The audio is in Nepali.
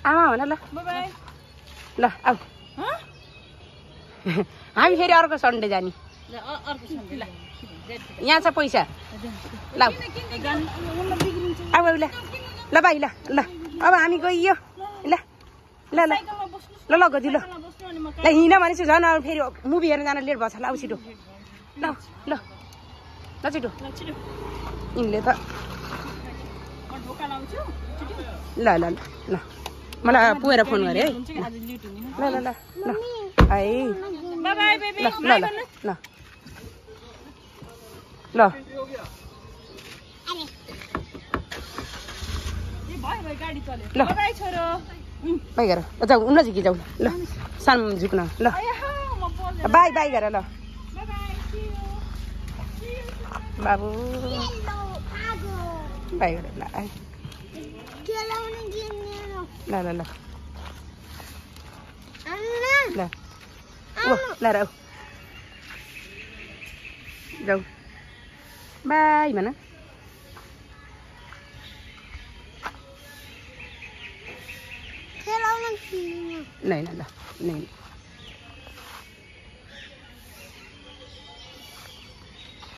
आमा भन ल बाई ल आऊ हामी फेरि अर्को सन्डे जाने यहाँ छ पैसा ल आऊ आऊ ल ल भाइ ल ल अब हामी गइयो ल ल ल ल ल गजु ल ल हिँड भनेपछि झन् अब फेरि मुभी हेर्न जान लेट भएछ ल आऊ छिटो ल ल ल छिटो यिनले त ल ल ल ल मलाई पुगेर फोन गरे है ल ल ल ल है ल ल ल ल ल ल बाई गर जाऊ नजिक जाऊ ल सानो झुक्न ल बाई बाई गर ल बाबु बाई गर ल ल ल ल ल ओ ल र जाऊ बाई भन नहीं ना नहीं